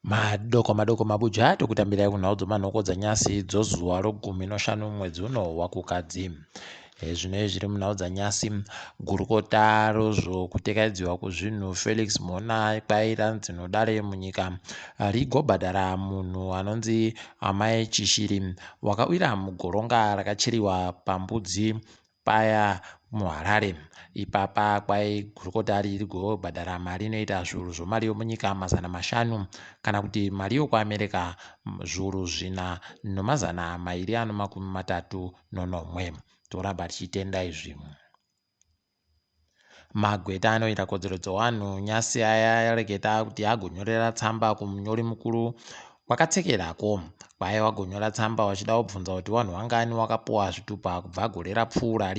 madoko mabuja tokutambira kunhau dzomanhoko dzanyasi dzozuva rogumi noshanu mwedzi uno waKukadzi. Zvino zviri munhau dzanyasi gurukota rozvokutekaidziwa kuzvinhu Felix Mhona kwairanzi nodare munyika rigobhadhara munhu anonzi amai Chishiri wakawira mugoronga rakacheriwa pambudzi paya muHarare. Ipapa kwai gurukota rigobhadhara mari inoita zviuru zvomari yomunyika 500 kana kuti mari yekuAmerika zviuru 4,231. Toramba tichitenda izvi. Magweta anoita kodzero dzevanhu nyasi aya yareketa kuti agonyorera tsamba kumunyori mukuru kwakatsekerako kwai wagonyora tsamba wachida kubvunza kuti vanhu vangani wakapuwa zvitupa kubva gore rapfuura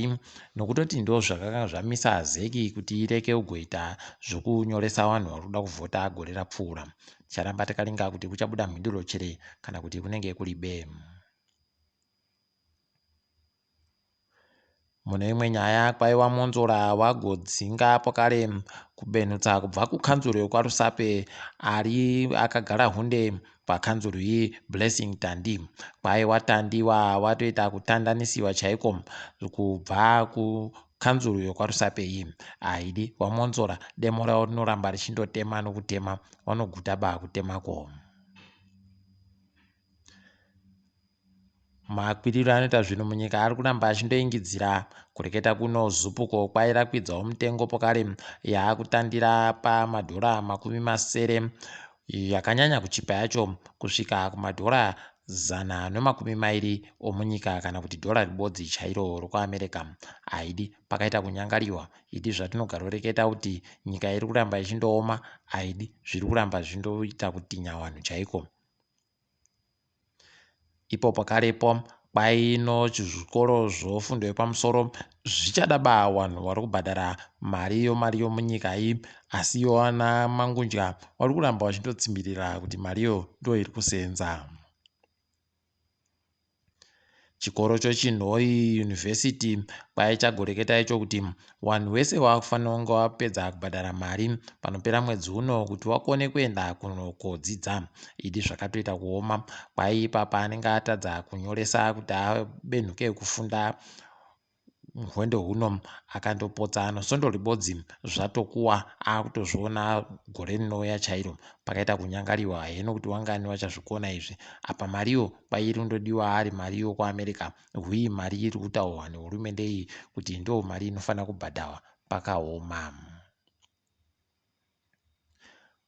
nokutoti ndo zvakanga zvamisa zeki kuti ireke kugoita zvokunyoresa vanhu vari kuda kuvhota gore rapfuura. Ticharamba takaringa kuti kuchabuda mhinduro chere kana kuti kunenge kuri be. Mune imwe nyaya kwai raMwonzora wagodzinga pokare kubenutsa kubva kukanzuro kwaRusape ari akagara hunde pakanzuro iyi Blessing Tandi kwai watandiwa watoita kutandanisiwa chaiko kubva kukanzuro yokwaRusape iyi aidi raMwonzora demo ravo rinoramba richindotema nokutema vanogutaba kutemako. Makwiriro anoita zvinhu munyika ari kuramba achindoingidzira kureketa kuno zupuko kwai rakwidzawo mutengo pokare yaakutandira pamadhora 70 yakanyanya kuchipa yacho kusvika kumadhora 120 omunyika kana kuti dhora ribodzi chairo rokwaAmerika. Aidi pakaita kunyangariwa idi zvatinogara reketa kuti nyika iri kuramba ichindooma aidi zviri kuramba zvindoita kutinya vanhu chaiko. Ipo pakarepo kwaino zvikoro zvofundo yepamusoro zvichadaba vanhu vari kubhadhara mari yomunyika iyi asi vana mangunja vari kuramba vachindotsimbirira kuti mariyo ndo iri kusenza. Chikoro choChiNhoyi University kwai chagoreketa icho kuti vanhu vese vakufanira kunge vapedza kubhadhara mari panopera mwedzi uno kuti vakone kuenda kunokodzidza. Idi zvakatoita kuoma kwai ipapa anenge atadza kunyoresa kuti abenhuke kufunda hwendo huno akandopotsa nosvondo ribodzi zvatokuwa akutozviona gore rinouya chairo pakaita kunyangariwa heno kuti wangani vachazvikona izvi apa mariyo pairi kundodiwa ari mari yokwaAmerika huyi mari iri kutaurwa nehurumende iyi kuti ndo mari inofanira kubhadharwa pakaoma.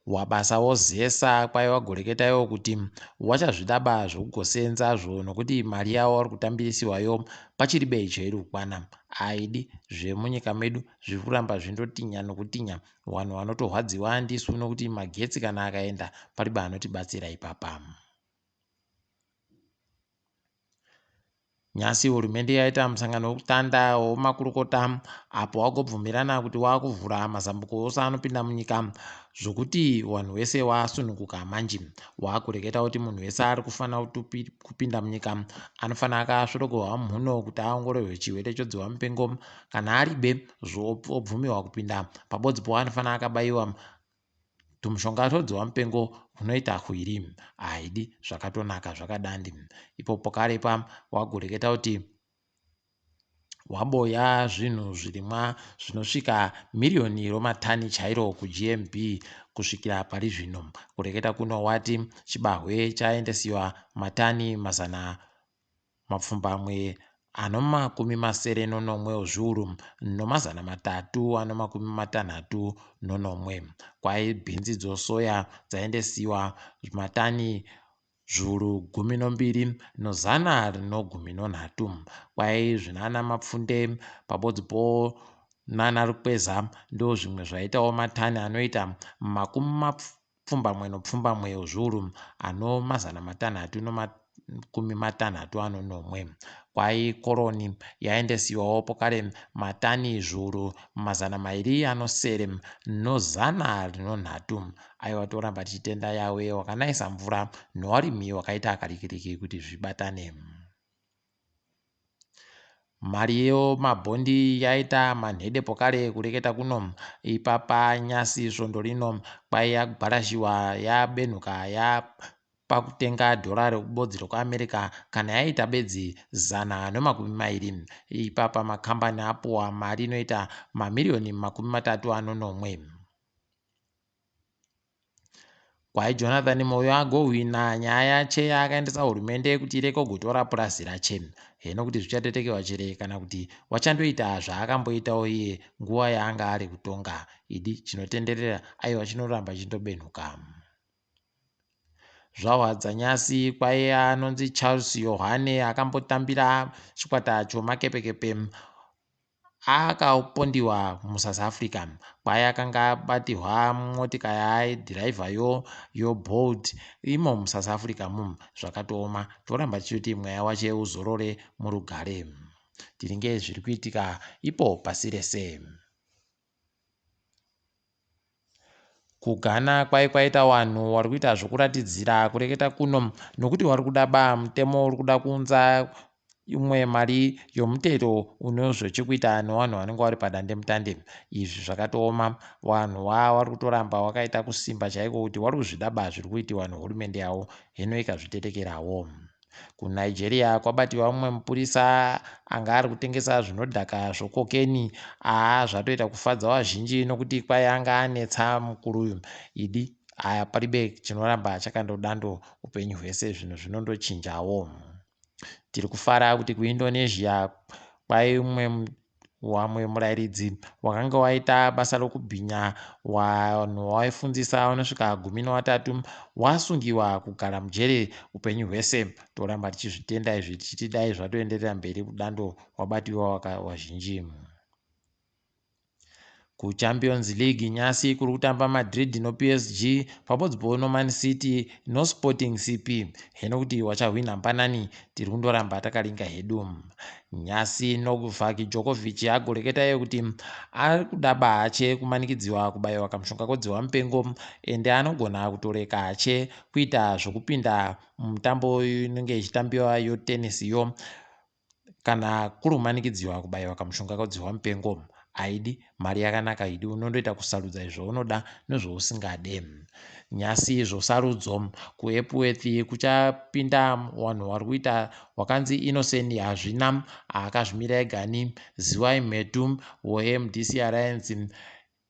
Wabasa wozesa kwai wagoreketayo kuti wachazvidaba zvokugosenzazvo nokuti mari yavo vari kutambirisiwayo pachiri bei chairi kukwana. Aidi zvemunyika medu zviri kuramba zvindotinya nokutinya vanhu vanotorwadziwa ndisu nokuti magetsi kana akaenda pariba anotibatsira ipapa. Nyasi hurumende yaita musangano wekutanda wemakurukota apo wagobvumirana kuti wakuvhura mazambuko ose anopinda munyika zvokuti vanhu vese vasununguka manje. Wakureketa kuti munhu wese ari kufanira kupinda munyika anofanira akasvodogohwa mhuno kuti aongororwe chirwere chodzihwa mupengo kana aribe zvobvumirwa kupinda pabodzipo anofanira akabayiwa tumushonga todzihwa mupengo unoita hwiri. Aidi zvakatonaka zvakadandi. Ipo pokarepa wagoreketa kuti waboya zvinhu zvirimwa zvinosvika miriyoni romatani chairo kuGMB kusvikira pari zvino. Kureketa kuno wati chibahwe chaendesiwa matani 290 ozviuru no360. Kwai bhinzi dzosoya dzaendesiwa matani 12,113. Kwai zvinana mapfunde pabodzipo nana rukweza ndo zvimwe zvaitawo matani anoita 70 ozviuru ano 361. Kwai koroni yaendesiwawo pokare matani zviuru 200 no 103. Aiwa toramba tichitenda yawe wakanaisa mvura newarimi wakaita akarikiriki kuti zvibatane. Mari yemabhondi yaita manhede pokare kureketa kuno ipapa nyasi svondo rino kwaiya kugwarashiwa yabenhuka pakutenga dhora rekubodzi rekuAmerica kana yaita bedzi 120. Ipapa makambani apuwa mari inoita mamiliyoni 31. Kwai Jonathan Moyo ahwinha nyaya yache yakaendesa hurumende kuti ireke kutora purazi rache. Heno kuti zvichatetekewa chere kana kuti wachandoita zvaakamboitawo iye nguva yaanga ari kutonga. Idi chinotenderera aiwa chinoramba chindobenhuka. Zvawa dzanyasi kwaiya anonzi Charles Yohane akambotambira chikwata chomakepekepe akapondiwa muSouth Africa. Kwai akanga abatirwa motika yaidhiraivhayo yoBolt imo muSouth Africa zvakatooma. Toramba tichiti mweya wache uzorore murugare. Tiringe zviri kuitika ipo pasi rese. Kugana kwai kwaita vanhu vari kuita zvokuratidzira kureketa kuno nokuti vari kuda mutemo uri kuda kuunza imwe mari yomutero unozvochikuita nevanhu vanenge vari padandemutande. Izvi zvakatooma. Vanhu vari kutoramba wakaita kusimba chaiko kuti vari kuzvidaba zviri kuitiwa nehurumende yavo. Heno ikazvitetekerawo. KuNigeria kwabatiwa mumwe mupurisa anga ari kutengesa zvinodhaka zvokokeni. Zvatoita kufadza vazhinji nokuti kwai anga anetsa mukuru uyu. Idi paribe chinoramba chakandodando upenyu hwese zvinhu zvinondochinjawo. Tiri kufara kuti kuIndonesia kwai wamwe murairidzi wakanga waita basa rokubhinya vanhu waifundzisa vanosvika 13 wasungiwa kugara mujere upenyu hwese. Toramba tichizvitenda izvi tichiti dai zvatoenderera mberi kudando wabatiwa wazhinji. KuChampions League nyasi kuri kutamba Madrid noPSG pabodzi noMan City noSporting CP. Heno kuti wachahwinha mpanani tiri kundoramba takalinga hedu. Nyasi Novak Djokovic agoreketa iye kuti ari kuda hache kumanikidziwa kubayiwa kamushonga kodzihwa mupengo ende anogona kutoreka hache kuita zvokupinda mutambo inenge ichitambiwa yotenisiyo kana kuri kumanikidziwa kubayiwa kamushonga kodzihwa mupengo. Aidi mari yakanaka idi unondoita kusarudza izvounoda nezvousingade. Nyasi zvosarudzo kuEpworth kuchapinda vanhu vari kuita wakanzi Innocent ahwinha akazvimira egani, Ziwai Mhetu woMDC Alliance,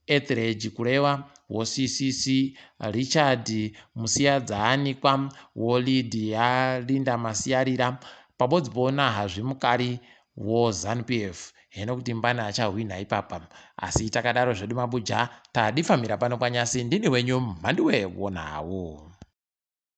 Etheridge kureva woCCC, Richard Musiadzaanikwa woLead yaLinda Masiyarira pabodzi pona hazvimukari woZANU-PF. Heno kuti mbana achahwinha ipapa. Asi takadaro zvedu mabuja tadifamira pano panyasi. Ndini wenyu MHANDUWE WeNhau.